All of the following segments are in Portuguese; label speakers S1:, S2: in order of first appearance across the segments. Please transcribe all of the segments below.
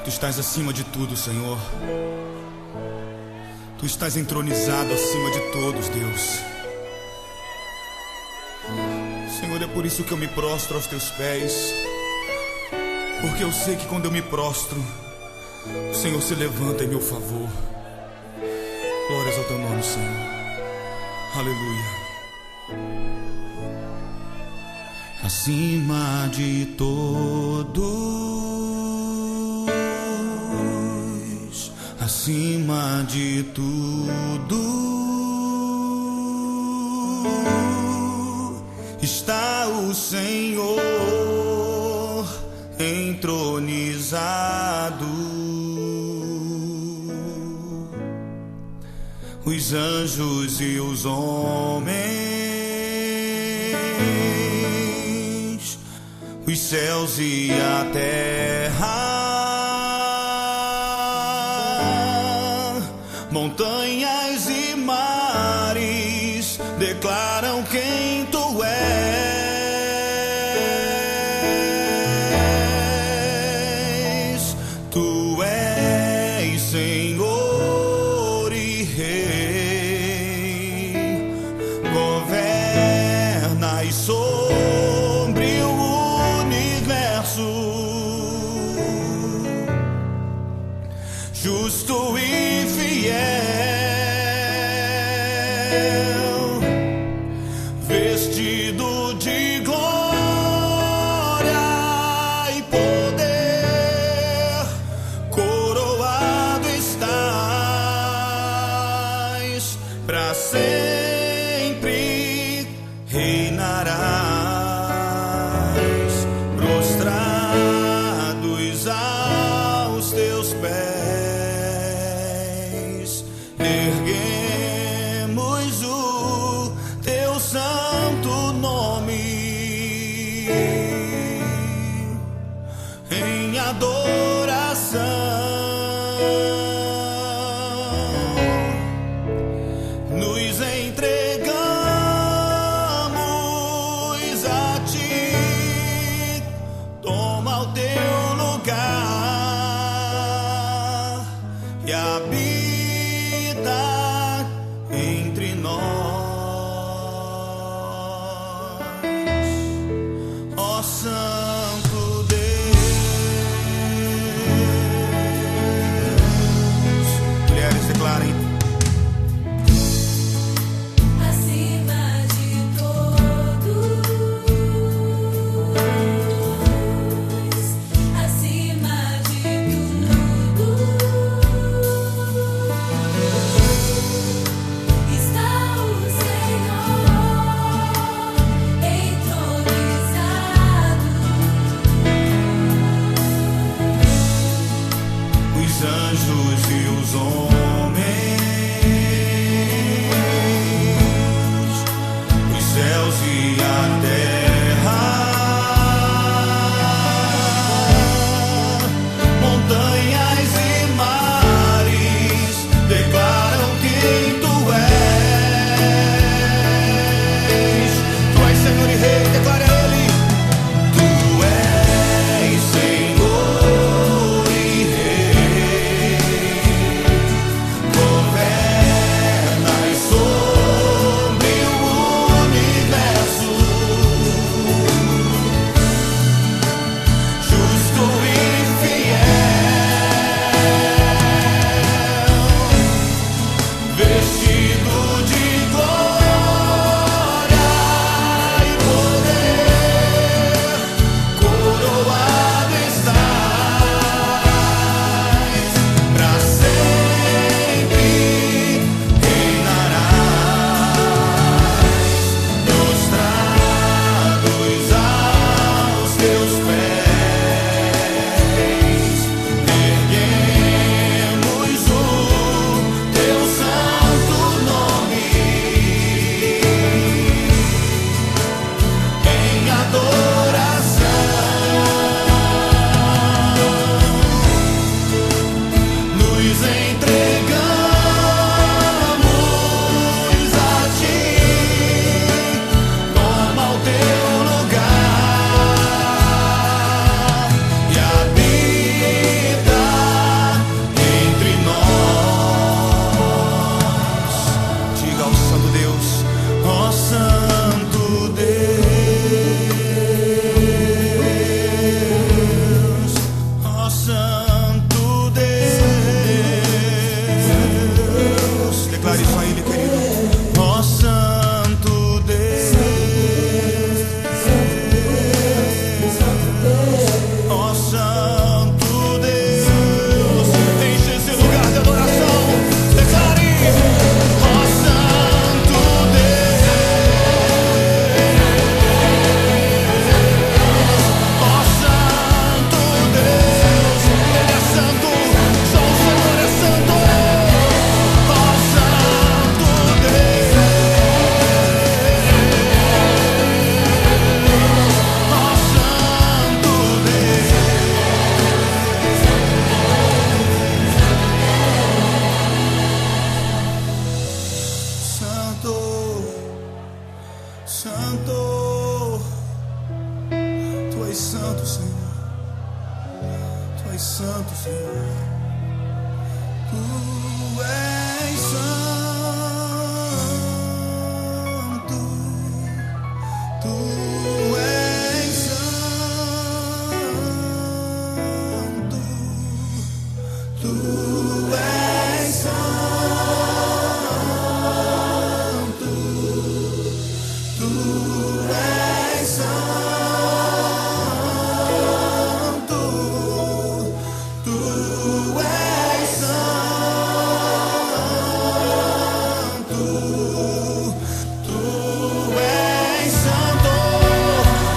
S1: Tu estás acima de tudo, Senhor. Tu estás entronizado acima de todos, Deus. Senhor, é por isso que eu me prostro aos teus pés, porque eu sei que quando eu me prostro, o Senhor se levanta em meu favor. Glórias ao teu nome, Senhor. Aleluia. Acima de todos, acima de tudo, está o Senhor entronizado. Os anjos e os homens, os céus e a terra, montanhas e mares declaram quem tu és. Tu és Senhor e Rei, governas sobre o universo, justo e fiel, vestido de glória e poder, coroado estás, para sempre reinarás, prostrados aos teus pés, erguemos o teu santo nome em adoração. Nos entregamos a ti, toma o teu lugar e habita entre nós, ó Santo Deus. és santo, Senhor. Tu és santo. Tu és santo. Tu és santo. Tu és santo. Tu és santo. Tu és santo.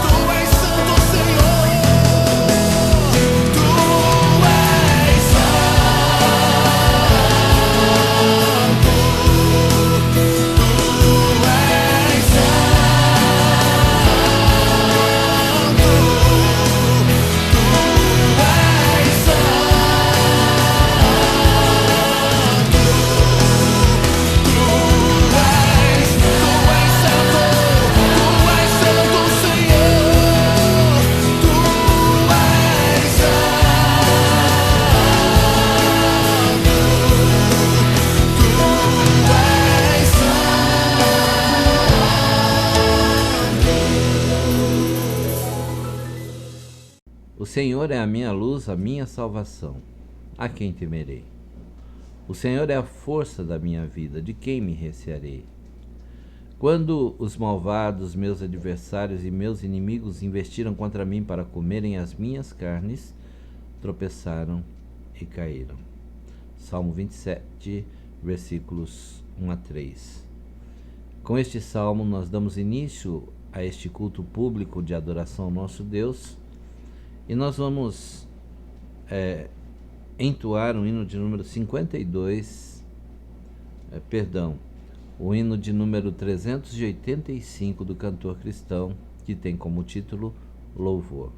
S1: Tu és santo, Senhor. Tu és santo. Tu és
S2: O Senhor é a minha luz, a minha salvação. A quem temerei? O Senhor é a força da minha vida, de quem me recearei? Quando os malvados, meus adversários e meus inimigos investiram contra mim para comerem as minhas carnes, tropeçaram e caíram. Salmo 27, versículos 1 a 3. Com este salmo nós damos início a este culto público de adoração ao nosso Deus, e nós vamos entoar o hino de número 52, o hino de número 385 do cantor cristão, que tem como título Louvor.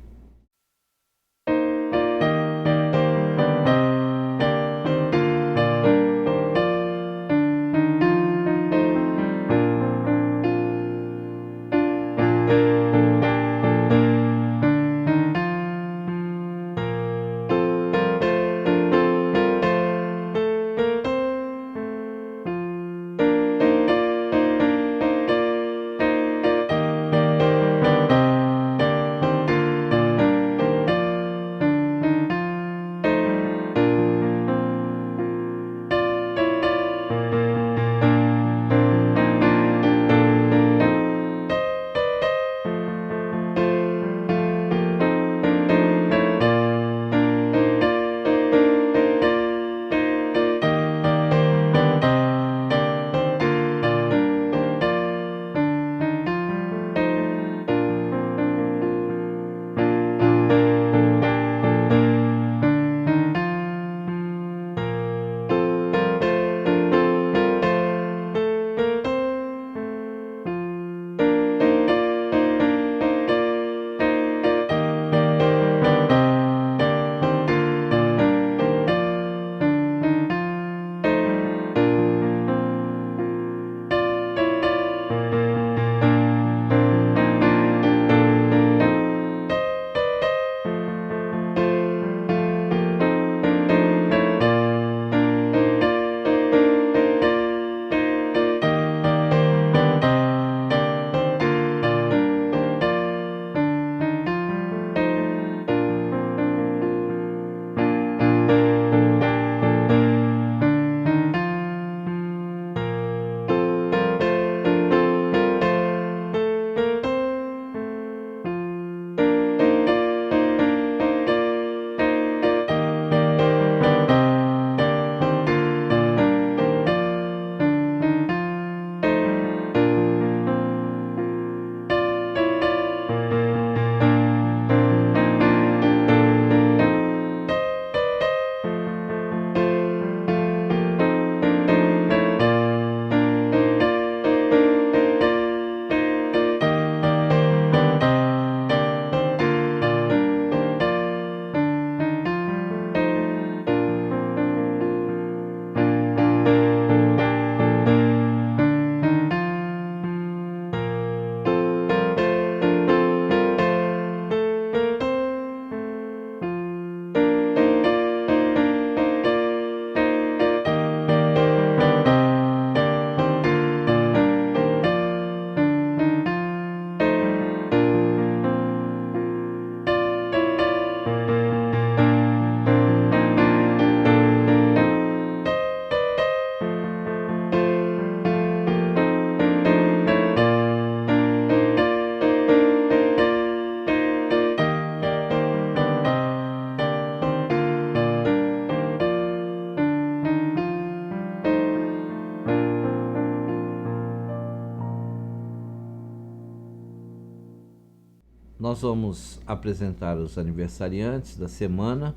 S2: nós vamos apresentar os aniversariantes da semana.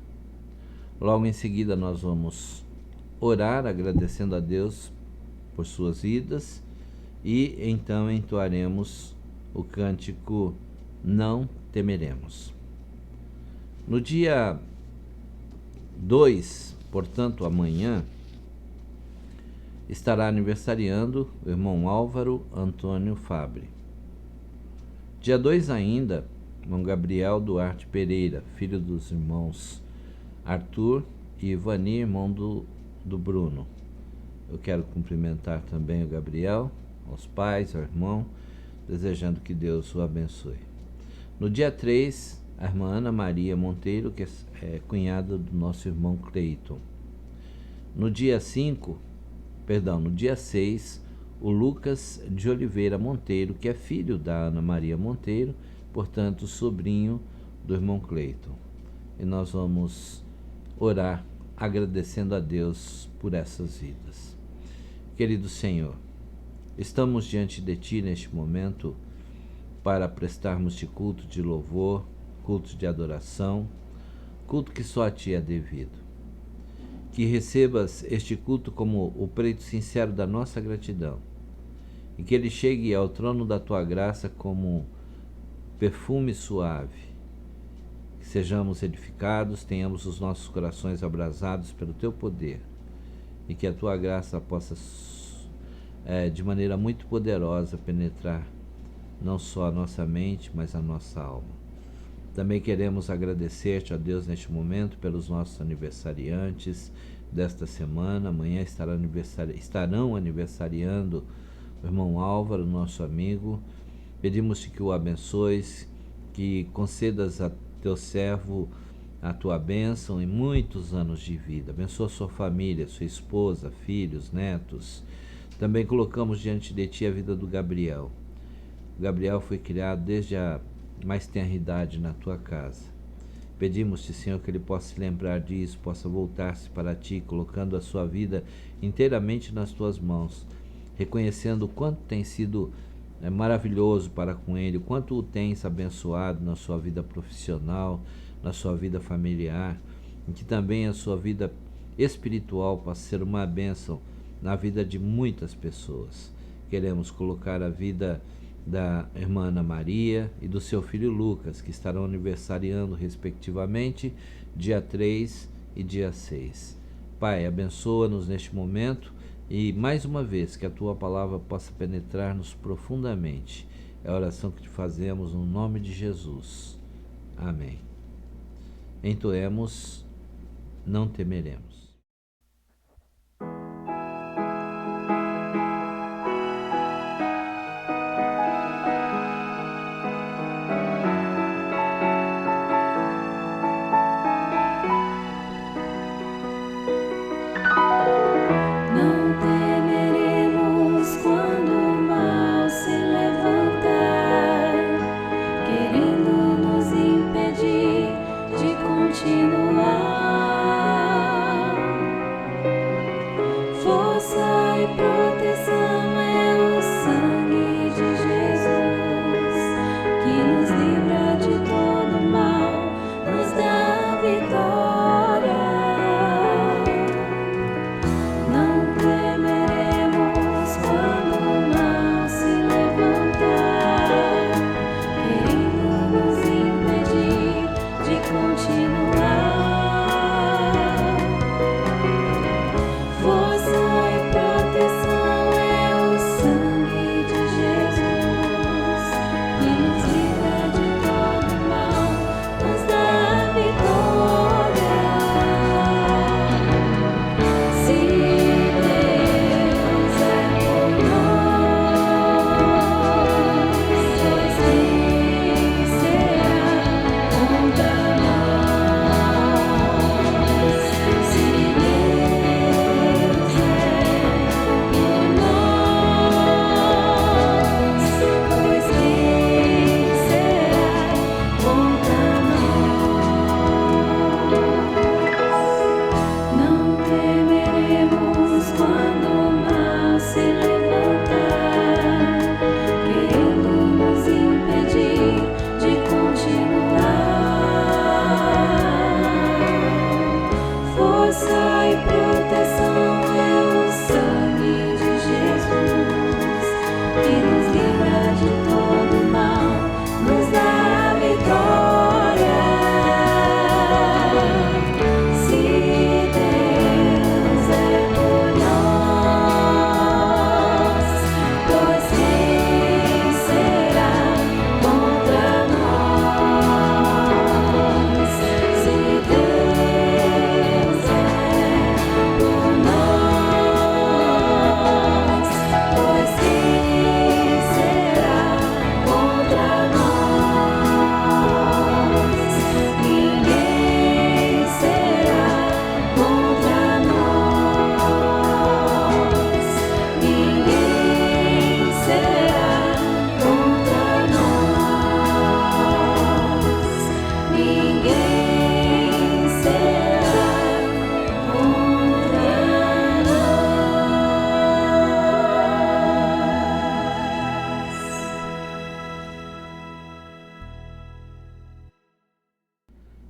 S2: Logo em seguida nós vamos orar agradecendo a Deus por suas vidas e então entoaremos o cântico Não Temeremos. No dia 2, portanto amanhã, estará aniversariando o irmão Álvaro Antônio Fabre. Dia 2 ainda, irmão Gabriel Duarte Pereira, filho dos irmãos Arthur e Ivani, irmão do Bruno. Eu quero cumprimentar também o Gabriel, aos pais, ao irmão, desejando que Deus o abençoe. No dia 3, a irmã Ana Maria Monteiro, que é cunhada do nosso irmão Cleiton. No dia 6, o Lucas de Oliveira Monteiro, que é filho da Ana Maria Monteiro, portanto, sobrinho do irmão Cleiton. E nós vamos orar agradecendo a Deus por essas vidas. Querido Senhor, estamos diante de Ti neste momento para prestarmos-te culto de louvor, culto de adoração, culto que só a Ti é devido. Que recebas este culto como o preito sincero da nossa gratidão e que ele chegue ao trono da Tua graça como perfume suave. Que sejamos edificados, tenhamos os nossos corações abrasados pelo Teu poder e que a Tua graça possa de maneira muito poderosa penetrar não só a nossa mente, mas a nossa alma. Também queremos agradecer-te, a Deus, neste momento, pelos nossos aniversariantes desta semana. Amanhã estarão aniversariando o irmão Álvaro, nosso amigo. Pedimos-te que o abençoes, que concedas a teu servo a tua bênção em muitos anos de vida. Abençoa sua família, sua esposa, filhos, netos. Também colocamos diante de ti a vida do Gabriel. O Gabriel foi criado desde a mais tenra idade na tua casa. Pedimos-te, Senhor, que ele possa se lembrar disso, possa voltar-se para ti, colocando a sua vida inteiramente nas tuas mãos, reconhecendo o quanto tem sido maravilhoso para com ele, o quanto o tens abençoado na sua vida profissional, na sua vida familiar, e que também a sua vida espiritual possa ser uma bênção na vida de muitas pessoas. Queremos colocar a vida da irmã Ana Maria e do seu filho Lucas, que estarão aniversariando respectivamente dia 3 e dia 6. Pai, abençoa-nos neste momento e mais uma vez que a Tua palavra possa penetrar-nos profundamente. É a oração que te fazemos no nome de Jesus. Amém. Entoemos, não temeremos.
S3: Continuar.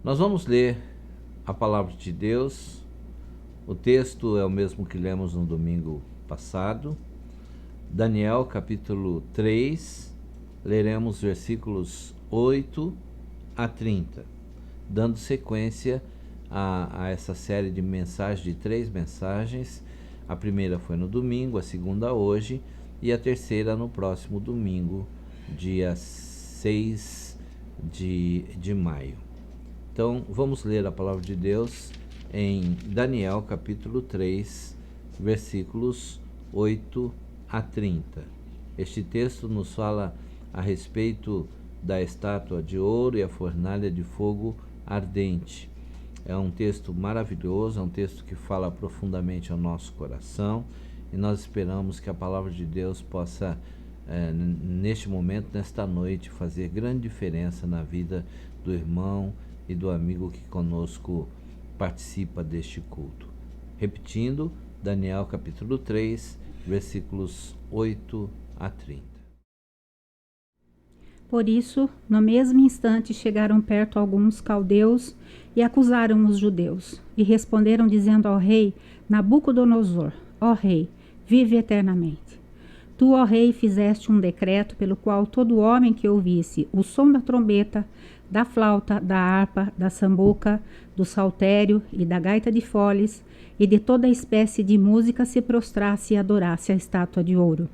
S2: Nós vamos ler a palavra de Deus. O texto é o mesmo que lemos no domingo passado. Daniel, capítulo 3, leremos versículos 8 a 30, dando sequência a essa série de mensagens, de 3 mensagens. A primeira foi no domingo, a segunda hoje e a terceira no próximo domingo, dia 6 de maio. Então, vamos ler a palavra de Deus em Daniel, capítulo 3, versículos 8 a 30. Este texto nos fala a respeito da estátua de ouro e a fornalha de fogo ardente. É um texto maravilhoso, é um texto que fala profundamente ao nosso coração e nós esperamos que a palavra de Deus possa, neste momento, nesta noite, fazer grande diferença na vida do irmão e do amigo que conosco participa deste culto. Repetindo, Daniel capítulo 3, versículos 8 a 30.
S3: Por isso, no mesmo instante chegaram perto alguns caldeus e acusaram os judeus, e responderam dizendo ao rei Nabucodonosor: ó rei, vive eternamente. Tu, ó rei, fizeste um decreto pelo qual todo homem que ouvisse o som da trombeta, da flauta, da harpa, da sambuca, do saltério e da gaita de foles, e de toda espécie de música se prostrasse e adorasse a estátua de ouro.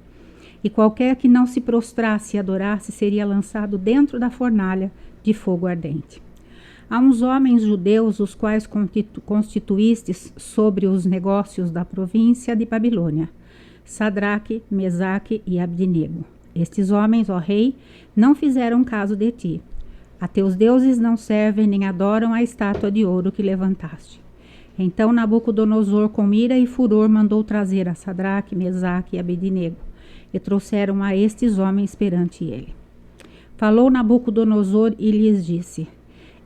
S3: E qualquer que não se prostrasse e adorasse seria lançado dentro da fornalha de fogo ardente. Há uns homens judeus, os quais constituístes sobre os negócios da província de Babilônia, Sadraque, Mesaque e Abdinego. Estes homens, ó rei, não fizeram caso de ti. A teus deuses não servem nem adoram a estátua de ouro que levantaste. Então Nabucodonosor, com ira e furor, mandou trazer a Sadraque, Mesaque e Abdinego, e trouxeram a estes homens perante ele. Falou Nabucodonosor e lhes disse: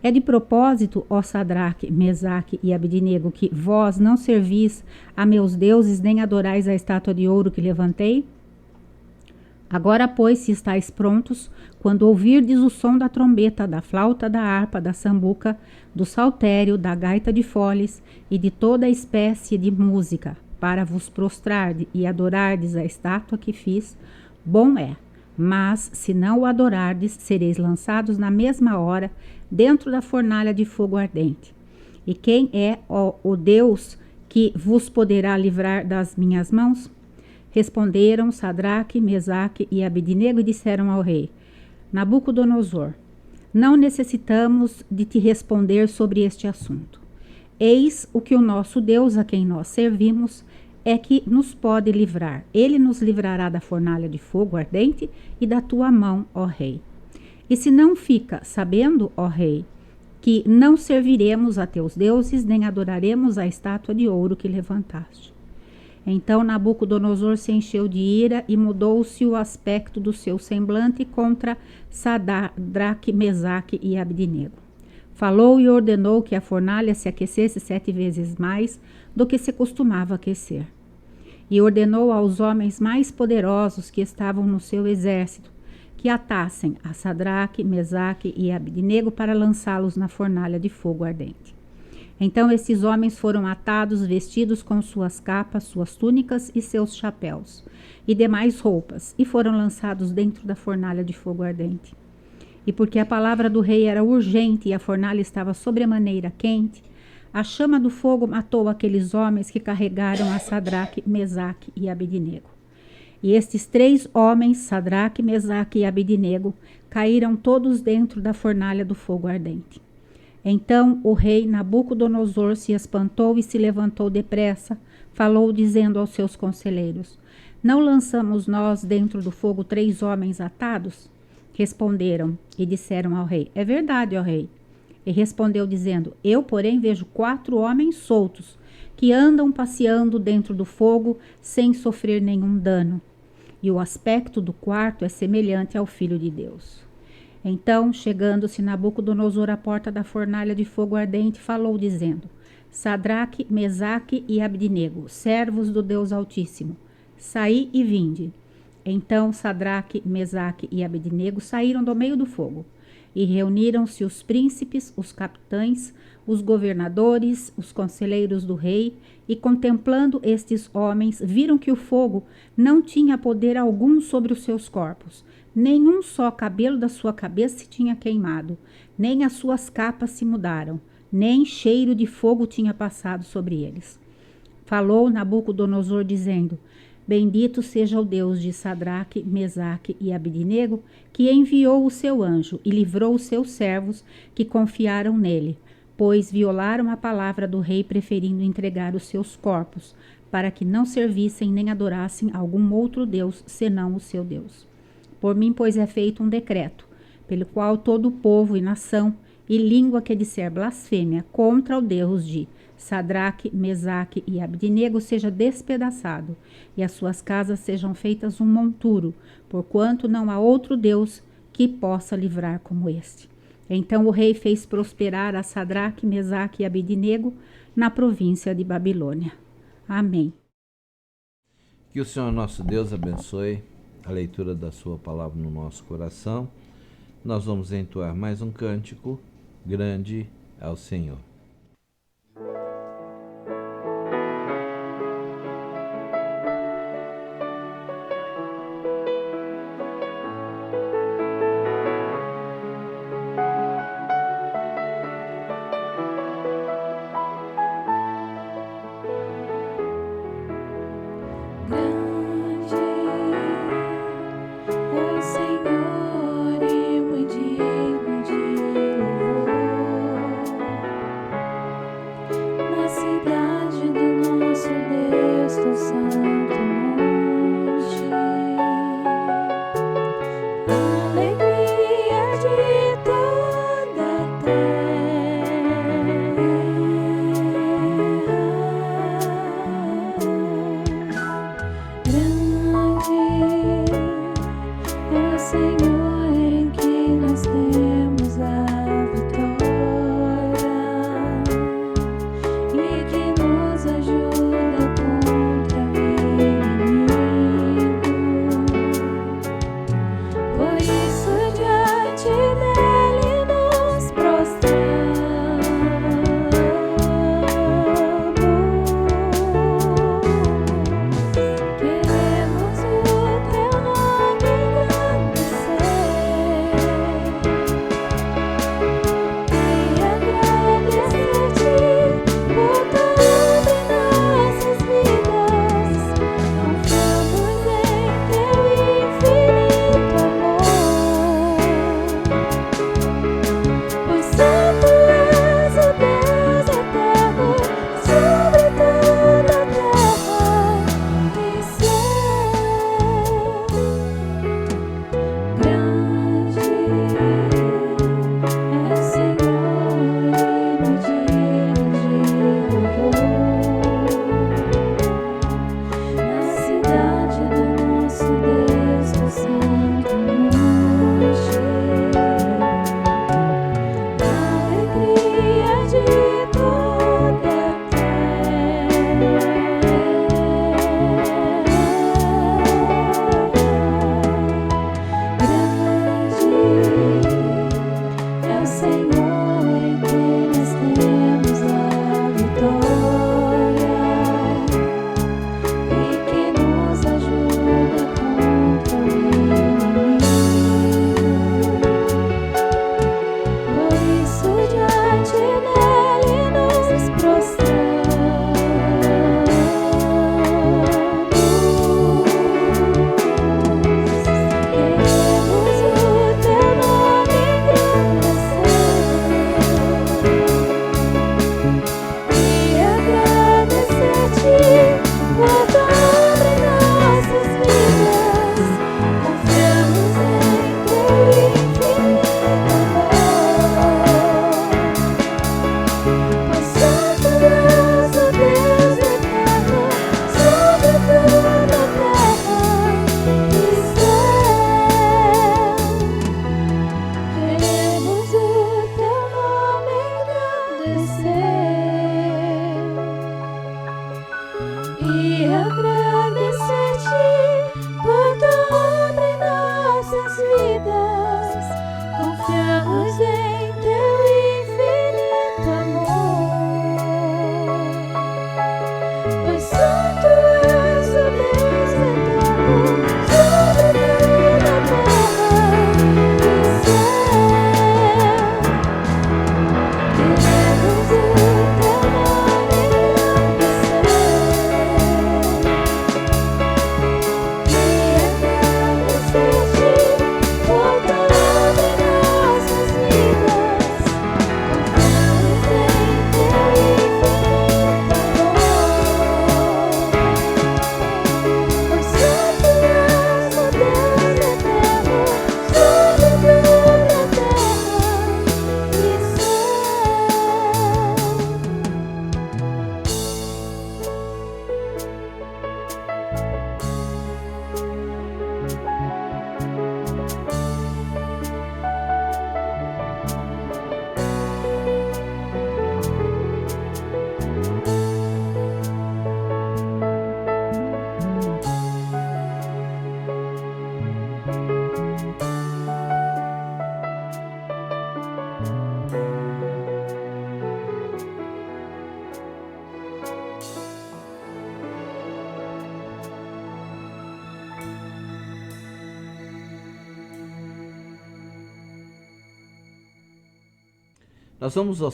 S3: é de propósito, ó Sadraque, Mesaque e Abdinego, que vós não servis a meus deuses nem adorais a estátua de ouro que levantei? Agora, pois, se estáis prontos, quando ouvirdes o som da trombeta, da flauta, da harpa, da sambuca, do saltério, da gaita de foles e de toda espécie de música, para vos prostrardes e adorardes a estátua que fiz, bom é. Mas, se não o adorardes, sereis lançados na mesma hora dentro da fornalha de fogo ardente. E quem é o Deus que vos poderá livrar das minhas mãos? Responderam Sadraque, Mesaque e Abdinego e disseram ao rei Nabucodonosor: não necessitamos de te responder sobre este assunto. Eis o que o nosso Deus, a quem nós servimos, é que nos pode livrar. Ele nos livrará da fornalha de fogo ardente e da tua mão, ó rei. E se não fica sabendo, ó rei, que não serviremos a teus deuses, nem adoraremos a estátua de ouro que levantaste. Então Nabucodonosor se encheu de ira e mudou-se o aspecto do seu semblante contra Sadraque, Mesaque e Abdinego. Falou e ordenou que a fornalha se aquecesse 7 vezes mais do que se costumava aquecer. E ordenou aos homens mais poderosos que estavam no seu exército que atassem a Sadraque, Mesaque e Abdinego para lançá-los na fornalha de fogo ardente. Então esses homens foram atados, vestidos com suas capas, suas túnicas e seus chapéus, e demais roupas, e foram lançados dentro da fornalha de fogo ardente. E porque a palavra do rei era urgente e a fornalha estava sobremaneira quente, a chama do fogo matou aqueles homens que carregaram a Sadraque, Mesaque e Abdinego. E estes 3 homens, Sadraque, Mesaque e Abdinego, caíram todos dentro da fornalha do fogo ardente. Então o rei Nabucodonosor se espantou e se levantou depressa, falou dizendo aos seus conselheiros: não lançamos nós dentro do fogo 3 homens atados? Responderam e disseram ao rei: é verdade, ó rei. E respondeu dizendo: eu, porém, vejo 4 homens soltos, que andam passeando dentro do fogo sem sofrer nenhum dano. E o aspecto do quarto é semelhante ao Filho de Deus. Então, chegando-se Nabucodonosor à porta da fornalha de fogo ardente, falou dizendo: Sadraque, Mesaque e Abdinego, servos do Deus Altíssimo, saí e vinde. Então Sadraque, Mesaque e Abdinego saíram do meio do fogo. E reuniram-se os príncipes, os capitães, os governadores, os conselheiros do rei, e contemplando estes homens, viram que o fogo não tinha poder algum sobre os seus corpos, nenhum só cabelo da sua cabeça se tinha queimado, nem as suas capas se mudaram, nem cheiro de fogo tinha passado sobre eles. Falou Nabucodonosor, dizendo: Bendito seja o Deus de Sadraque, Mesaque e Abednego, que enviou o seu anjo e livrou os seus servos que confiaram nele, pois violaram a palavra do rei, preferindo entregar os seus corpos, para que não servissem nem adorassem algum outro Deus, senão o seu Deus. Por mim, pois, é feito um decreto, pelo qual todo o povo e nação e língua que disser blasfêmia contra o Deus de Sadraque, Mesaque e Abednego seja despedaçado, e as suas casas sejam feitas um monturo, porquanto não há outro Deus que possa livrar como este. Então o rei fez prosperar a Sadraque, Mesaque e Abednego na província de Babilônia. Amém.
S2: Que o Senhor nosso Deus abençoe a leitura da sua palavra no nosso coração. Nós vamos entoar mais um cântico. Grande é o Senhor.
S4: Senhor, e muito digno de louvor.
S2: Nós vamos a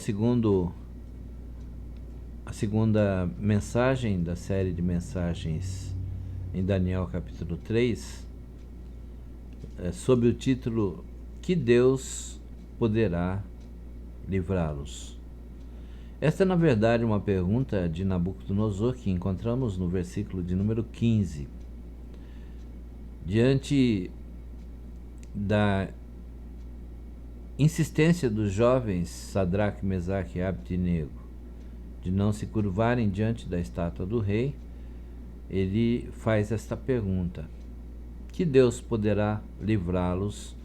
S2: segunda mensagem da série de mensagens em Daniel capítulo 3, sob o título Que Deus poderá livrá-los. Esta é, na verdade, uma pergunta de Nabucodonosor que encontramos no versículo de número 15. Diante da insistência dos jovens Sadraque, Mesaque e Abdenego de não se curvarem diante da estátua do rei, ele faz esta pergunta: que Deus poderá livrá-los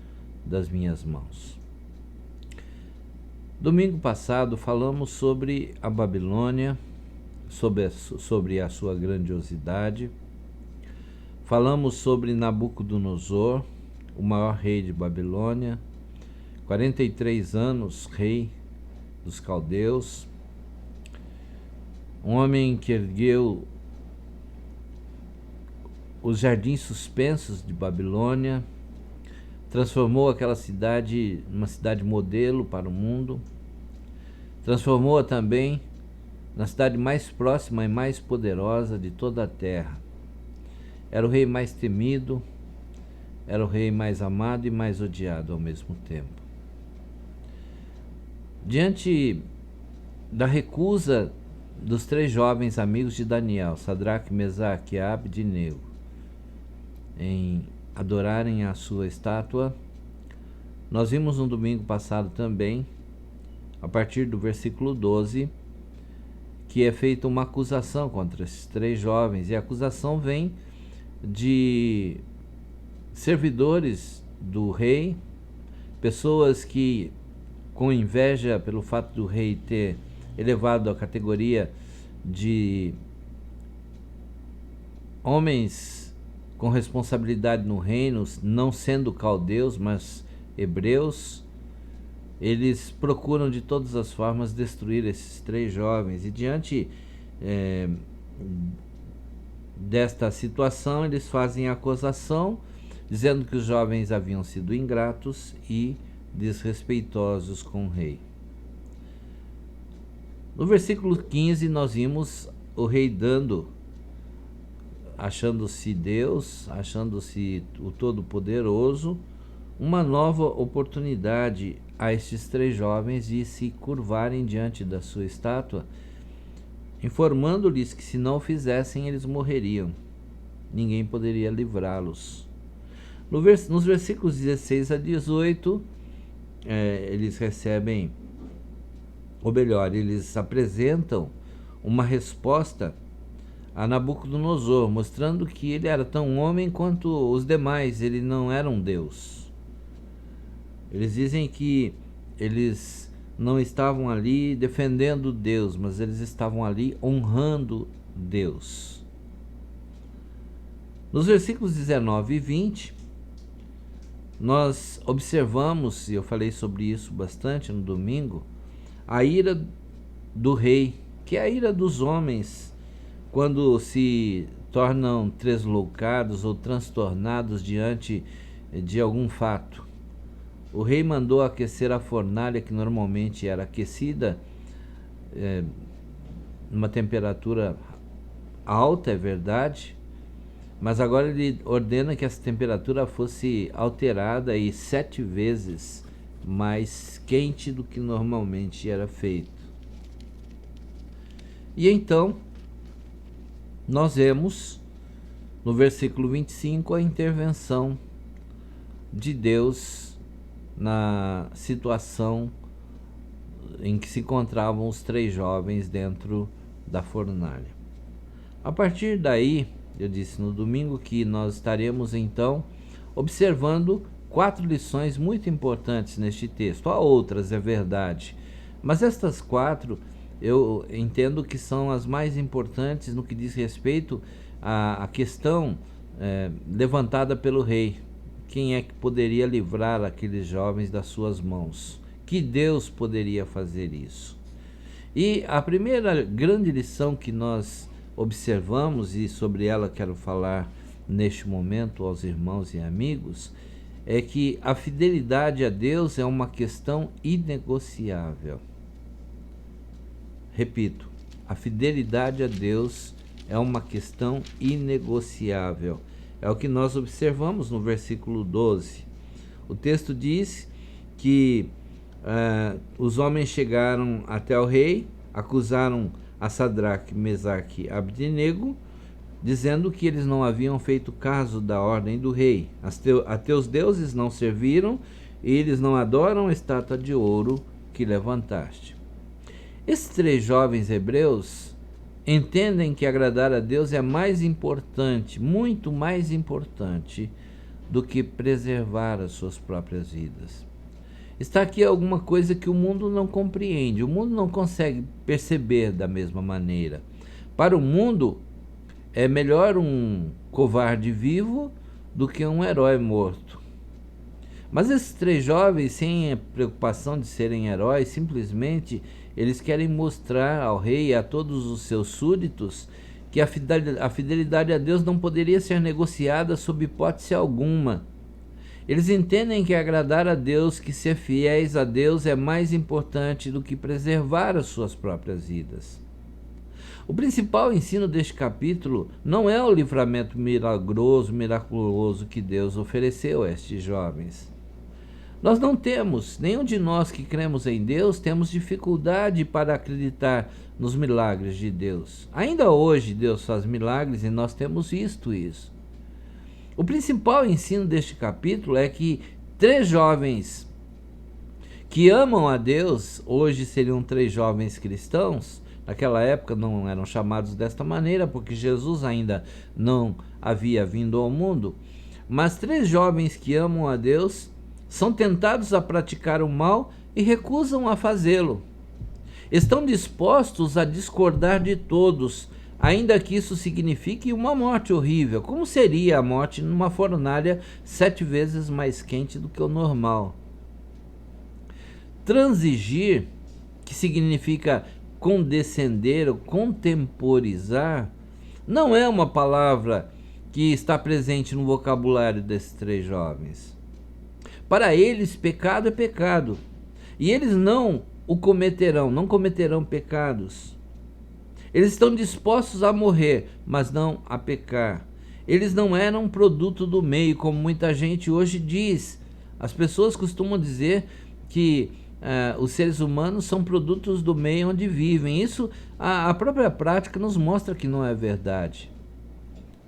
S2: das minhas mãos? Domingo passado falamos sobre a Babilônia, sobre a sua grandiosidade. Falamos sobre Nabucodonosor, o maior rei de Babilônia, 43 anos rei dos caldeus, um homem que ergueu os jardins suspensos de Babilônia, transformou aquela cidade numa cidade modelo para o mundo, transformou-a também na cidade mais próxima e mais poderosa de toda a terra. Era o rei mais temido, era o rei mais amado e mais odiado ao mesmo tempo. Diante da recusa dos 3 jovens amigos de Daniel, Sadraque, Mesaque e Abdenego, em adorarem a sua estátua, nós vimos no domingo passado também, a partir do versículo 12, que é feita uma acusação contra esses 3 jovens, e a acusação vem de servidores do rei, pessoas que, com inveja pelo fato do rei ter elevado a categoria de homens com responsabilidade no reino, não sendo caldeus, mas hebreus, eles procuram de todas as formas destruir esses 3 jovens. E diante desta situação, eles fazem a acusação, dizendo que os jovens haviam sido ingratos e desrespeitosos com o rei. No versículo 15 nós vimos o rei dando, achando-se Deus, achando-se o Todo-Poderoso, uma nova oportunidade a estes 3 jovens de se curvarem diante da sua estátua, informando-lhes que se não o fizessem eles morreriam, ninguém poderia livrá-los. Nos versículos 16 a 18, eles recebem, ou melhor, eles apresentam uma resposta a Nabucodonosor, mostrando que ele era tão homem quanto os demais, ele não era um Deus. Eles dizem que eles não estavam ali defendendo Deus, mas eles estavam ali honrando Deus. Nos versículos 19 e 20, nós observamos, e eu falei sobre isso bastante no domingo, a ira do rei, que é a ira dos homens, quando se tornam tresloucados ou transtornados diante de algum fato. O rei mandou aquecer a fornalha, que normalmente era aquecida numa temperatura alta, é verdade, mas agora ele ordena que essa temperatura fosse alterada e 7 vezes mais quente do que normalmente era feito. E então nós vemos no versículo 25 a intervenção de Deus na situação em que se encontravam os 3 jovens dentro da fornalha. A partir daí, eu disse no domingo que nós estaremos então observando 4 lições muito importantes neste texto. Há outras, é verdade, mas estas 4 eu entendo que são as mais importantes no que diz respeito à questão levantada pelo rei. Quem é que poderia livrar aqueles jovens das suas mãos? Que Deus poderia fazer isso? E a primeira grande lição que nós observamos, e sobre ela quero falar neste momento aos irmãos e amigos, é que a fidelidade a Deus é uma questão inegociável. Repito, a fidelidade a Deus é uma questão inegociável. É o que nós observamos no versículo 12. O texto diz que os homens chegaram até o rei, acusaram a Sadraque, Mesaque e Abdenego, dizendo que eles não haviam feito caso da ordem do rei. A teus deuses não serviram, e eles não adoram a estátua de ouro que levantaste. Esses 3 jovens hebreus entendem que agradar a Deus é mais importante, muito mais importante, do que preservar as suas próprias vidas. Está aqui alguma coisa que o mundo não compreende, o mundo não consegue perceber da mesma maneira. Para o mundo, é melhor um covarde vivo do que um herói morto. Mas esses 3 jovens, sem a preocupação de serem heróis, simplesmente eles querem mostrar ao rei e a todos os seus súditos que a fidelidade a Deus não poderia ser negociada sob hipótese alguma. Eles entendem que agradar a Deus, que ser fiéis a Deus é mais importante do que preservar as suas próprias vidas. O principal ensino deste capítulo não é o livramento miraculoso que Deus ofereceu a estes jovens. Nós não temos, nenhum de nós que cremos em Deus, temos dificuldade para acreditar nos milagres de Deus. Ainda hoje Deus faz milagres e nós temos visto isso. O principal ensino deste capítulo é que 3 jovens que amam a Deus, hoje seriam 3 jovens cristãos, naquela época não eram chamados desta maneira, porque Jesus ainda não havia vindo ao mundo, mas 3 jovens que amam a Deus são tentados a praticar o mal e recusam a fazê-lo. Estão dispostos a discordar de todos, ainda que isso signifique uma morte horrível. Como seria a morte numa fornalha 7 vezes mais quente do que o normal? Transigir, que significa condescender ou contemporizar, não é uma palavra que está presente no vocabulário desses 3 jovens. Para eles, pecado é pecado, e eles não cometerão pecados. Eles estão dispostos a morrer, mas não a pecar. Eles não eram produto do meio, como muita gente hoje diz. As pessoas costumam dizer que os seres humanos são produtos do meio onde vivem. Isso, a própria prática nos mostra que não é verdade.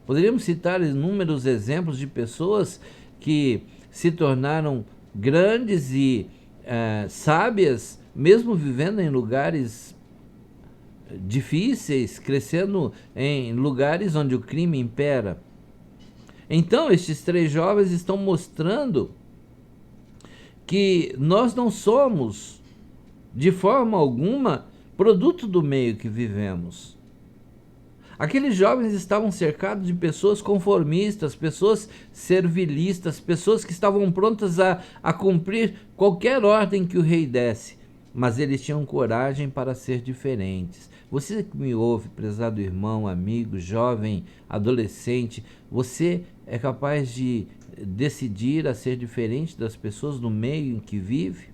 S2: Poderíamos citar inúmeros exemplos de pessoas que se tornaram grandes e sábias, mesmo vivendo em lugares difíceis, crescendo em lugares onde o crime impera. Então, estes 3 jovens estão mostrando que nós não somos, de forma alguma, produto do meio que vivemos. Aqueles jovens estavam cercados de pessoas conformistas, pessoas servilistas, pessoas que estavam prontas a cumprir qualquer ordem que o rei desse, mas eles tinham coragem para ser diferentes. Você que me ouve, prezado irmão, amigo, jovem, adolescente, você é capaz de decidir a ser diferente das pessoas no meio em que vive?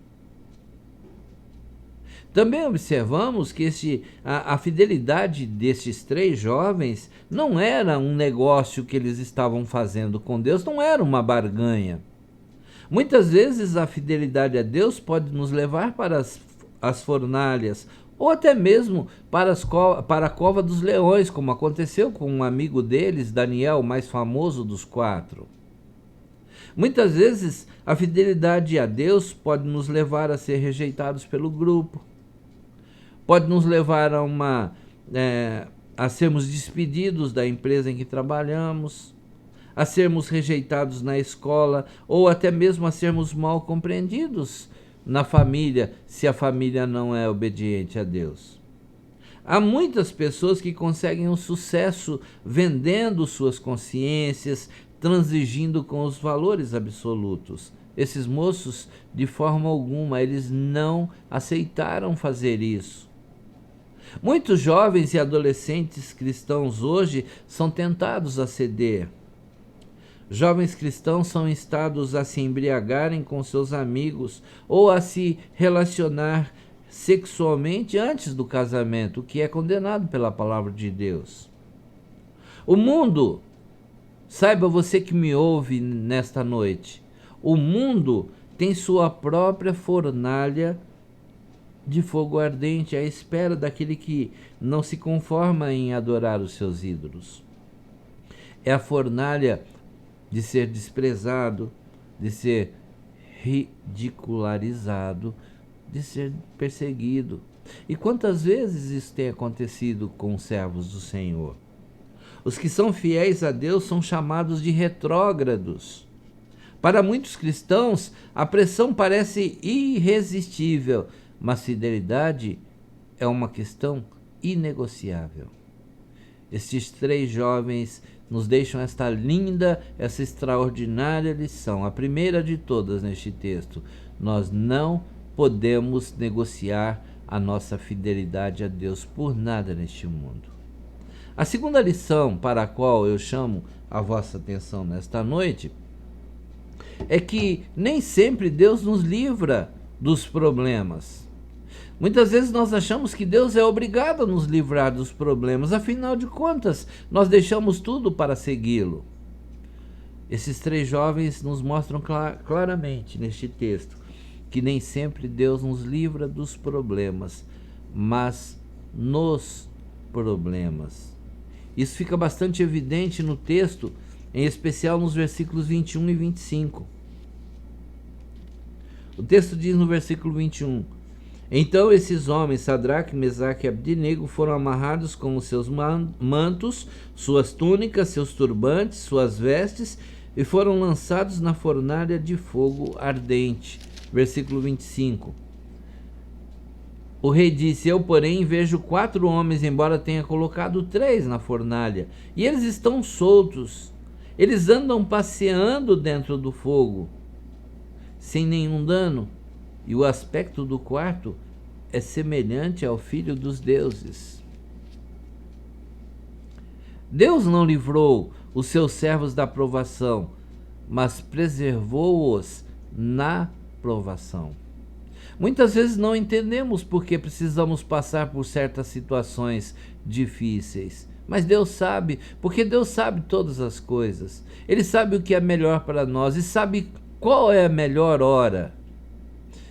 S2: Também observamos que a fidelidade destes 3 jovens não era um negócio que eles estavam fazendo com Deus, não era uma barganha. Muitas vezes a fidelidade a Deus pode nos levar para as fornalhas, ou até mesmo para a cova dos leões, como aconteceu com um amigo deles, Daniel, o mais famoso dos 4. Muitas vezes a fidelidade a Deus pode nos levar a ser rejeitados pelo grupo, pode nos levar a sermos despedidos da empresa em que trabalhamos, a sermos rejeitados na escola, ou até mesmo a sermos mal compreendidos na família, se a família não é obediente a Deus. Há muitas pessoas que conseguem um sucesso vendendo suas consciências, transigindo com os valores absolutos. Esses moços, de forma alguma, eles não aceitaram fazer isso. Muitos jovens e adolescentes cristãos hoje são tentados a ceder. Jovens cristãos são instados a se embriagarem com seus amigos ou a se relacionar sexualmente antes do casamento, o que é condenado pela palavra de Deus. O mundo, saiba você que me ouve nesta noite, o mundo tem sua própria fornalha de fogo ardente à espera daquele que não se conforma em adorar os seus ídolos. É a fornalha de ser desprezado, de ser ridicularizado, de ser perseguido. E quantas vezes isso tem acontecido com os servos do Senhor? Os que são fiéis a Deus são chamados de retrógrados. Para muitos cristãos, a pressão parece irresistível, mas fidelidade é uma questão inegociável. Estes 3 jovens nos deixam esta linda, essa extraordinária lição. A primeira de todas neste texto: nós não podemos negociar a nossa fidelidade a Deus por nada neste mundo. A segunda lição para a qual eu chamo a vossa atenção nesta noite é que nem sempre Deus nos livra dos problemas. Muitas vezes nós achamos que Deus é obrigado a nos livrar dos problemas, afinal de contas, nós deixamos tudo para segui-lo. Esses 3 jovens nos mostram claramente neste texto que nem sempre Deus nos livra dos problemas, mas nos problemas. Isso fica bastante evidente no texto, em especial nos versículos 21 e 25. O texto diz no versículo 21: Então esses homens, Sadraque, Mesaque e Abdenego, foram amarrados com os seus mantos, suas túnicas, seus turbantes, suas vestes, e foram lançados na fornalha de fogo ardente. Versículo 25. O rei disse: Eu, porém, vejo 4 homens, embora tenha colocado 3 na fornalha, e eles estão soltos. Eles andam passeando dentro do fogo, sem nenhum dano, e o aspecto do quarto é semelhante ao filho dos deuses. Deus não livrou os seus servos da provação, mas preservou-os na provação. Muitas vezes não entendemos por que precisamos passar por certas situações difíceis. Mas Deus sabe, porque Deus sabe todas as coisas. Ele sabe o que é melhor para nós e sabe qual é a melhor hora.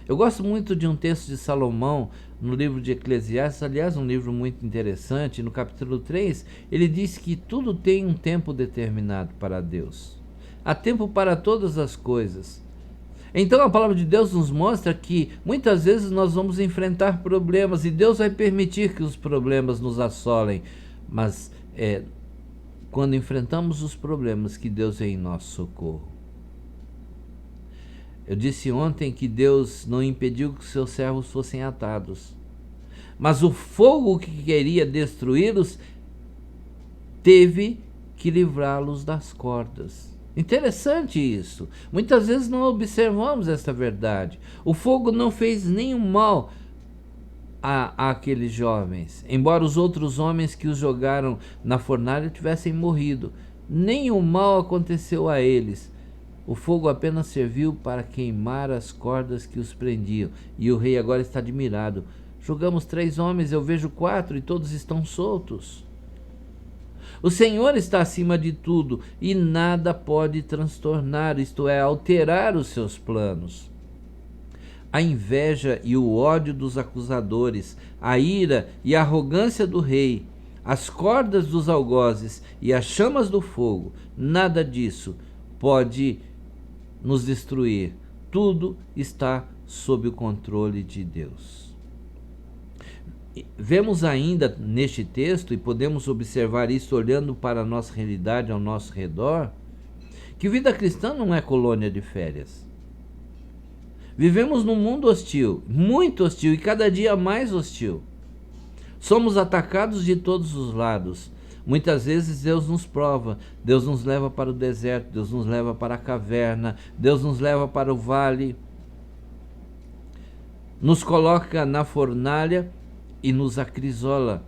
S2: Eu gosto muito de um texto de Salomão no livro de Eclesiastes, aliás, um livro muito interessante. No capítulo 3, ele diz que tudo tem um tempo determinado para Deus. Há tempo para todas as coisas. Então a palavra de Deus nos mostra que muitas vezes nós vamos enfrentar problemas e Deus vai permitir que os problemas nos assolem, mas é quando enfrentamos os problemas que Deus vem em nosso socorro. Eu disse ontem que Deus não impediu que seus servos fossem atados, mas o fogo que queria destruí-los teve que livrá-los das cordas. Interessante isso. Muitas vezes não observamos esta verdade. O fogo não fez nenhum mal àqueles jovens, embora os outros homens que os jogaram na fornalha tivessem morrido. Nenhum mal aconteceu a eles. O fogo apenas serviu para queimar as cordas que os prendiam. E o rei agora está admirado. Jogamos 3 homens, eu vejo 4 e todos estão soltos. O Senhor está acima de tudo e nada pode transtornar, isto é, alterar os seus planos. A inveja e o ódio dos acusadores, a ira e a arrogância do rei, as cordas dos algozes e as chamas do fogo, nada disso pode nos destruir. Tudo está sob o controle de Deus. Vemos ainda neste texto, e podemos observar isso olhando para a nossa realidade ao nosso redor, que vida cristã não é colônia de férias. Vivemos num mundo hostil, muito hostil e cada dia mais hostil. Somos atacados de todos os lados. Muitas vezes Deus nos prova, Deus nos leva para o deserto, Deus nos leva para a caverna, Deus nos leva para o vale, nos coloca na fornalha e nos acrisola.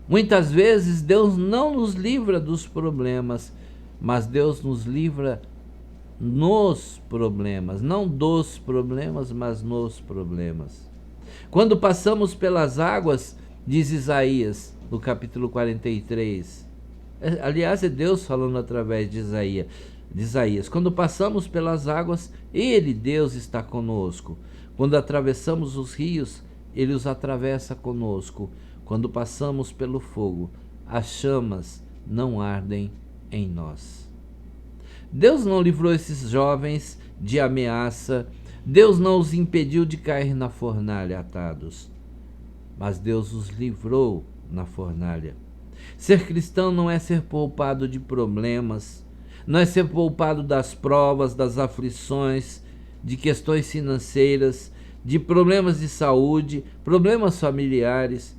S2: Muitas vezes Deus não nos livra dos problemas, mas Deus nos livra nos problemas, não dos problemas, mas nos problemas. Quando passamos pelas águas, diz Isaías, no capítulo 43, aliás, é Deus falando através de Isaías, quando passamos pelas águas, Ele, Deus, está conosco. Quando atravessamos os rios, Ele os atravessa conosco. Quando passamos pelo fogo, as chamas não ardem em nós. Deus não livrou esses jovens de ameaça, Deus não os impediu de cair na fornalha atados, mas Deus os livrou na fornalha. Ser cristão não é ser poupado de problemas, não é ser poupado das provas, das aflições, de questões financeiras, de problemas de saúde, problemas familiares.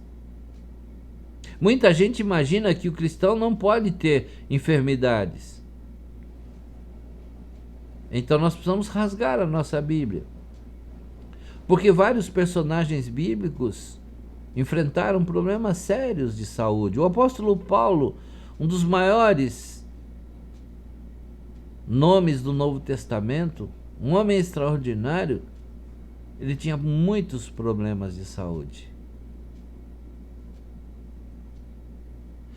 S2: Muita gente imagina que o cristão não pode ter enfermidades. Então nós precisamos rasgar a nossa Bíblia. Porque vários personagens bíblicos enfrentaram problemas sérios de saúde. O apóstolo Paulo, um dos maiores nomes do Novo Testamento, um homem extraordinário, ele tinha muitos problemas de saúde.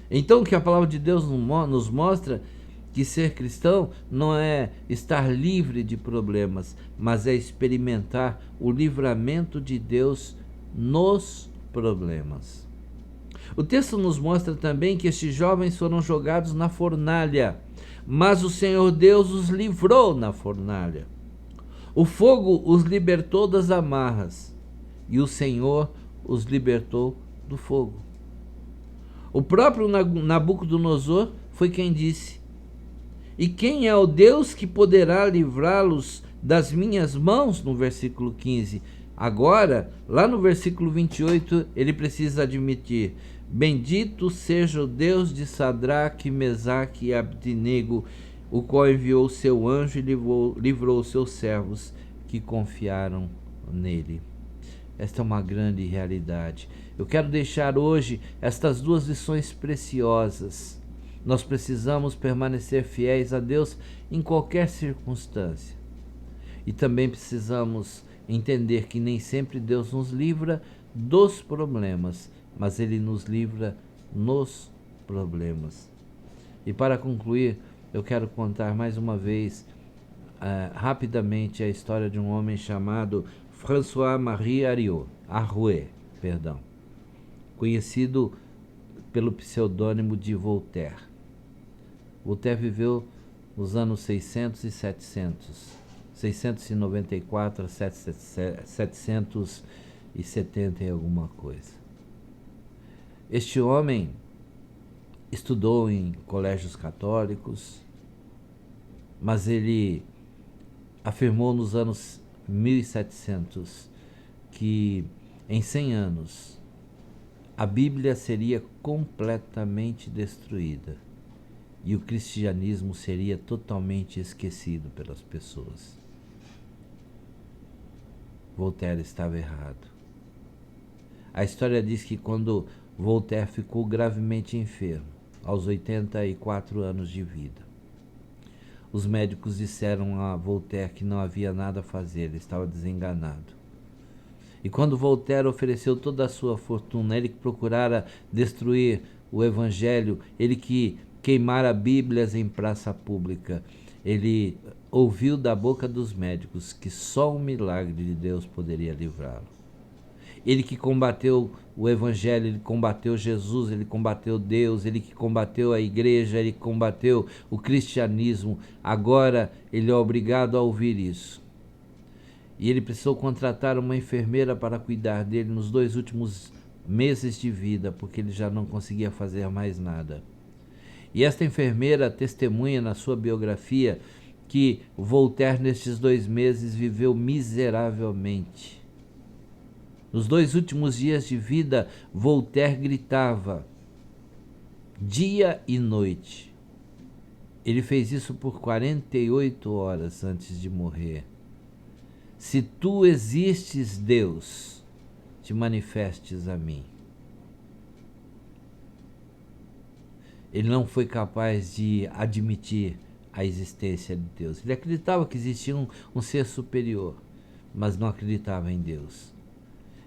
S2: Então o que a palavra de Deus nos mostra que ser cristão não é estar livre de problemas, mas é experimentar o livramento de Deus nos problemas. O texto nos mostra também que estes jovens foram jogados na fornalha, mas o Senhor Deus os livrou na fornalha. O fogo os libertou das amarras e o Senhor os libertou do fogo. O próprio Nabucodonosor foi quem disse: "E quem é o Deus que poderá livrá-los das minhas mãos?" No versículo 15. Agora, lá no versículo 28, ele precisa admitir: "Bendito seja o Deus de Sadraque, Mesaque e Abdenego, o qual enviou o seu anjo e livrou os seus servos que confiaram nele." Esta é uma grande realidade. Eu quero deixar hoje estas duas lições preciosas. Nós precisamos permanecer fiéis a Deus em qualquer circunstância. E também precisamos entender que nem sempre Deus nos livra dos problemas, mas Ele nos livra nos problemas. E para concluir, eu quero contar mais uma vez, rapidamente, a história de um homem chamado François-Marie Arouet, conhecido pelo pseudônimo de Voltaire. Voltaire viveu nos anos 600 e 700, 694 a 770 e alguma coisa. Este homem estudou em colégios católicos, mas ele afirmou nos anos 1700 que em 100 anos a Bíblia seria completamente destruída e o cristianismo seria totalmente esquecido pelas pessoas. Voltaire estava errado. A história diz que quando Voltaire ficou gravemente enfermo, aos 84 anos de vida, os médicos disseram a Voltaire que não havia nada a fazer, ele estava desenganado. E quando Voltaire ofereceu toda a sua fortuna, ele que procurara destruir o Evangelho, ele que queimara Bíblias em praça pública, ele ouviu da boca dos médicos que só um milagre de Deus poderia livrá-lo. Ele que combateu o Evangelho, ele combateu Jesus, ele combateu Deus, ele que combateu a igreja, ele que combateu o cristianismo, agora ele é obrigado a ouvir isso. E ele precisou contratar uma enfermeira para cuidar dele nos 2 últimos meses de vida, porque ele já não conseguia fazer mais nada. E esta enfermeira testemunha na sua biografia que Voltaire, nestes 2 meses, viveu miseravelmente. Nos 2 últimos dias de vida, Voltaire gritava dia e noite. Ele fez isso por 48 horas antes de morrer. Se tu existes, Deus, te manifestes a mim. Ele não foi capaz de admitir a existência de Deus. Ele acreditava que existia um ser superior, mas não acreditava em Deus.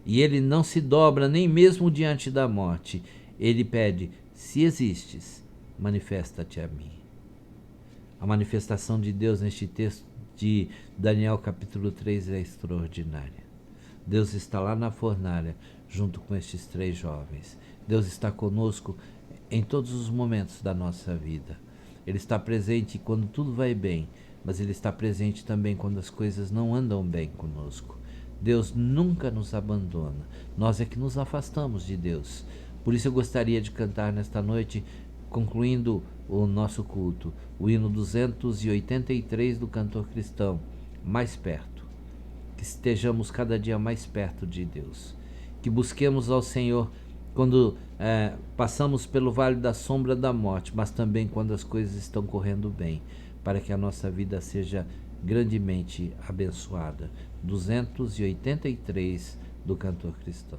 S2: E ele não se dobra nem mesmo diante da morte. Ele pede: se existes, manifesta-te a mim. A manifestação de Deus neste texto de Daniel capítulo 3 é extraordinária. Deus está lá na fornalha junto com estes 3 jovens. Deus está conosco em todos os momentos da nossa vida. Ele está presente quando tudo vai bem, mas Ele está presente também quando as coisas não andam bem conosco. Deus nunca nos abandona, nós é que nos afastamos de Deus. Por isso eu gostaria de cantar nesta noite, concluindo o nosso culto, o hino 283 do cantor cristão, Mais Perto. Que estejamos cada dia mais perto de Deus, que busquemos ao Senhor quando passamos pelo vale da sombra da morte, mas também quando as coisas estão correndo bem, para que a nossa vida seja grandemente abençoada. 283 do cantor cristão.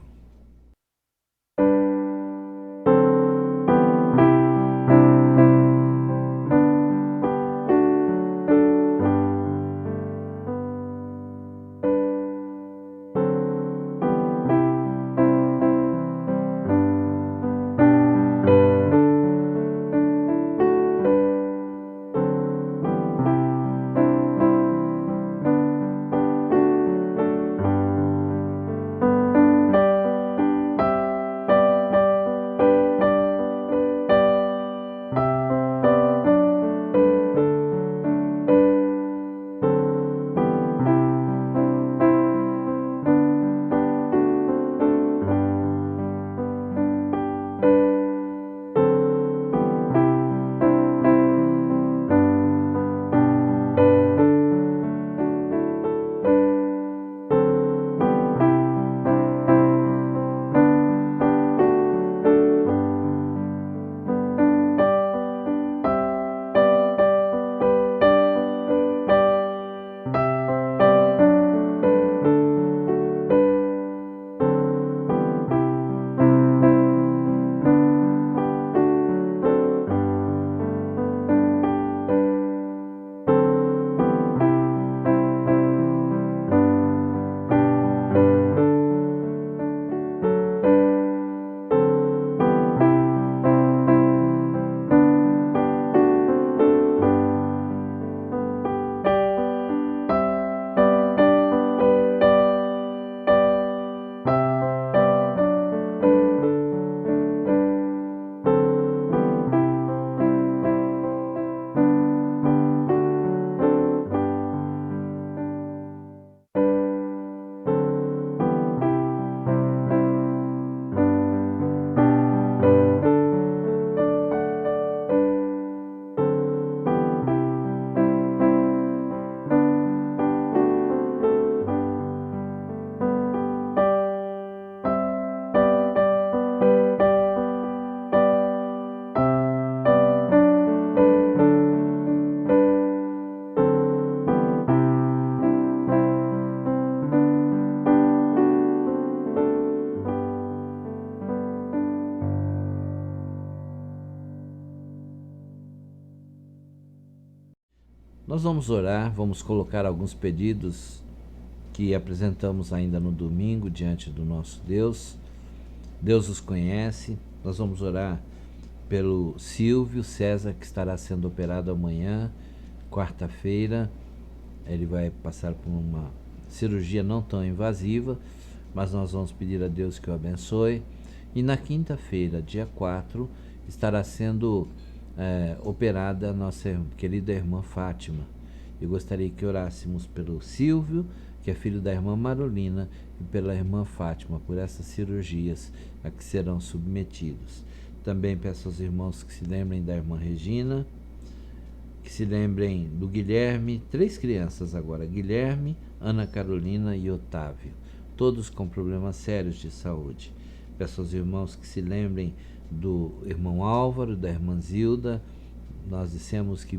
S2: Nós vamos orar, vamos colocar alguns pedidos que apresentamos ainda no domingo diante do nosso Deus. Deus os conhece. Nós vamos orar pelo Silvio César, que estará sendo operado amanhã, quarta-feira. Ele vai passar por uma cirurgia não tão invasiva, mas nós vamos pedir a Deus que o abençoe. E na quinta-feira, dia 4, estará sendo operada a nossa querida irmã Fátima. Eu gostaria que orássemos pelo Silvio, que é filho da irmã Marolina, e pela irmã Fátima, por essas cirurgias a que serão submetidos. Também peço aos irmãos que se lembrem da irmã Regina, que se lembrem do Guilherme, 3 crianças agora, Guilherme, Ana Carolina e Otávio, todos com problemas sérios de saúde. Peço aos irmãos que se lembrem do irmão Álvaro, da irmã Zilda. Nós dissemos que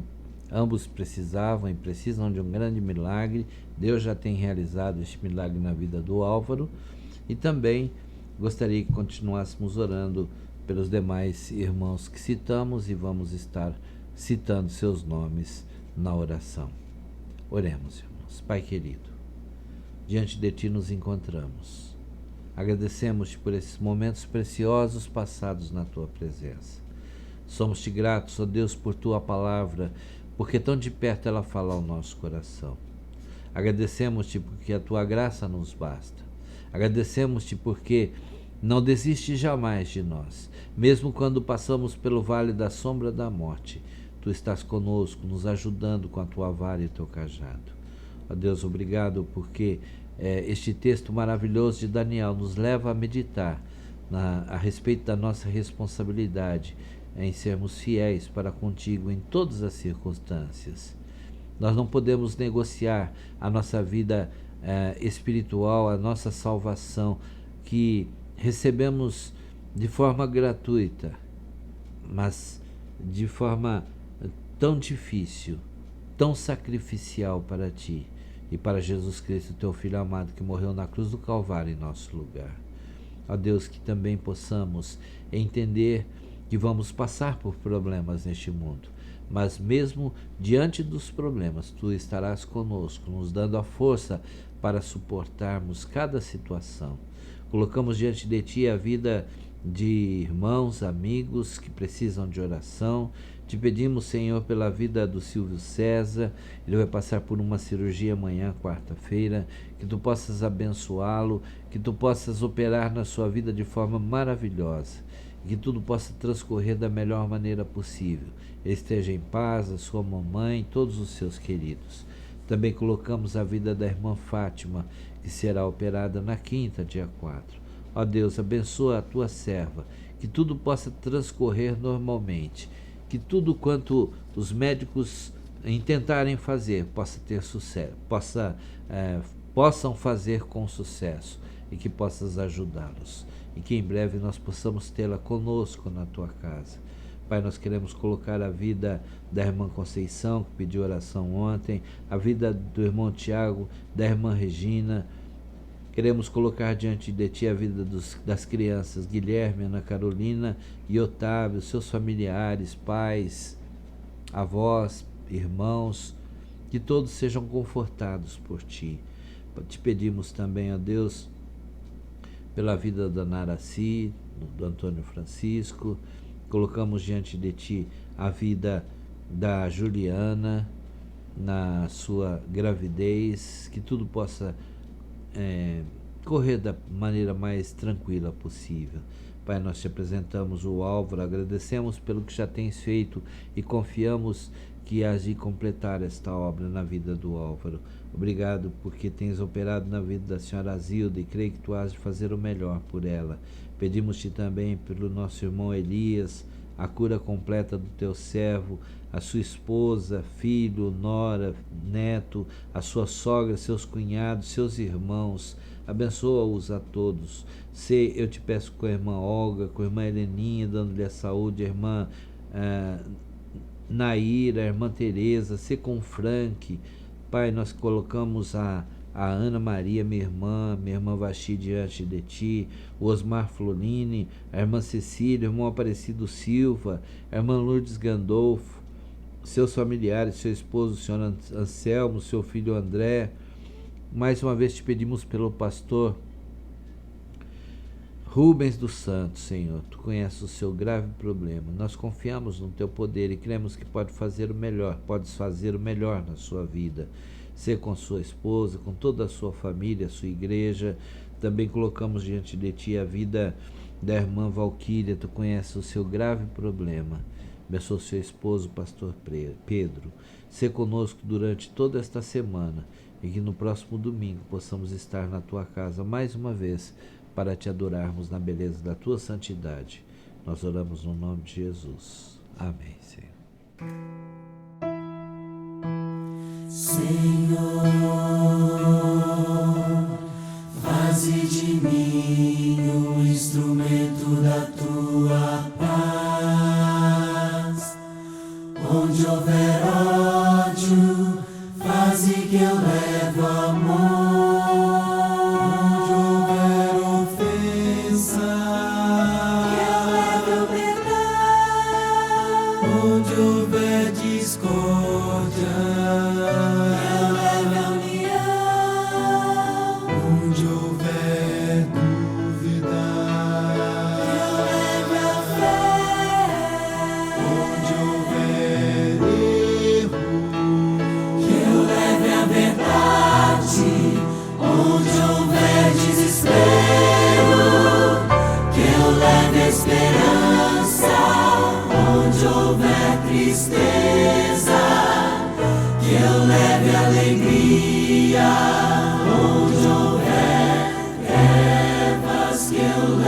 S2: ambos precisavam e precisam de um grande milagre. Deus já tem realizado este milagre na vida do Álvaro. E também gostaria que continuássemos orando pelos demais irmãos que citamos e vamos estar citando seus nomes na oração. Oremos, irmãos. Pai querido, diante de Ti nos encontramos. Agradecemos-Te por esses momentos preciosos passados na Tua presença. Somos-Te gratos, ó Deus, por Tua palavra, porque tão de perto ela fala ao nosso coração. Agradecemos-Te porque a Tua graça nos basta. Agradecemos-Te porque não desiste jamais de nós. Mesmo quando passamos pelo vale da sombra da morte, Tu estás conosco, nos ajudando com a Tua vara e o Teu cajado. Ó Deus, obrigado porque este texto maravilhoso de Daniel nos leva a meditar a respeito da nossa responsabilidade em sermos fiéis para contigo em todas as circunstâncias. Nós não podemos negociar a nossa vida espiritual, a nossa salvação, que recebemos de forma gratuita, mas de forma tão difícil, tão sacrificial para Ti e para Jesus Cristo, Teu Filho amado, que morreu na cruz do Calvário em nosso lugar. Ó Deus, que também possamos entender que vamos passar por problemas neste mundo, mas mesmo diante dos problemas, Tu estarás conosco, nos dando a força para suportarmos cada situação. Colocamos diante de Ti a vida de irmãos, amigos que precisam de oração. Te pedimos, Senhor, pela vida do Silvio César. Ele vai passar por uma cirurgia amanhã, quarta-feira. Que Tu possas abençoá-lo, que Tu possas operar na sua vida de forma maravilhosa, que tudo possa transcorrer da melhor maneira possível. Ele esteja em paz, a sua mamãe, todos os seus queridos. Também colocamos a vida da irmã Fátima, que será operada na quinta, dia 4. Ó Deus, abençoa a Tua serva, que tudo possa transcorrer normalmente, que tudo quanto os médicos intentarem fazer possa ter sucesso, possam fazer com sucesso, e que possas ajudá-los, e que em breve nós possamos tê-la conosco na Tua casa. Pai, nós queremos colocar a vida da irmã Conceição, que pediu oração ontem, a vida do irmão Tiago, da irmã Regina. Queremos colocar diante de Ti a vida das crianças Guilherme, Ana Carolina e Otávio, seus familiares, pais, avós, irmãos, que todos sejam confortados por Ti. Te pedimos também, ó Deus, pela vida da Naraci, do Antônio Francisco. Colocamos diante de Ti a vida da Juliana na sua gravidez, que tudo possa correr da maneira mais tranquila possível. Pai, nós Te apresentamos o Álvaro, agradecemos pelo que já tens feito e confiamos que hás de completar esta obra na vida do Álvaro. Obrigado porque tens operado na vida da senhora Zilda e creio que Tu hás de fazer o melhor por ela. Pedimos-Te também pelo nosso irmão Elias, a cura completa do Teu servo, a sua esposa, filho, nora, neto, a sua sogra, seus cunhados, seus irmãos. Abençoa-os a todos. Eu Te peço com a irmã Olga, com a irmã Heleninha, dando-lhe a saúde, a irmã Naira, a irmã Tereza, com o Frank. Pai, nós colocamos a Ana Maria, minha irmã Vaxi, diante de Ti, o Osmar Florini, a irmã Cecília, o irmão Aparecido Silva, a irmã Lourdes Gandolfo, seus familiares, seu esposo, o senhor Anselmo, seu filho André. Mais uma vez Te pedimos pelo pastor Rubens dos Santos, Senhor. Tu conheces o seu grave problema. Nós confiamos no Teu poder e cremos que podes fazer o melhor na sua vida. Ser com sua esposa, com toda a sua família, a sua igreja. Também colocamos diante de Ti a vida da irmã Valquíria. Tu conheces o seu grave problema. Abençoa o seu esposo, pastor Pedro. Ser conosco durante toda esta semana e que no próximo domingo possamos estar na Tua casa mais uma vez para Te adorarmos na beleza da Tua santidade. Nós oramos no nome de Jesus. Amém, Senhor.
S4: Senhor, faze de mim um instrumento da Tua paz. Onde houver ódio, faze que eu leve amor. Onde houver ofensa, que eu leve o tristeza, que eu leve alegria. Onde houver trevas, que eu leve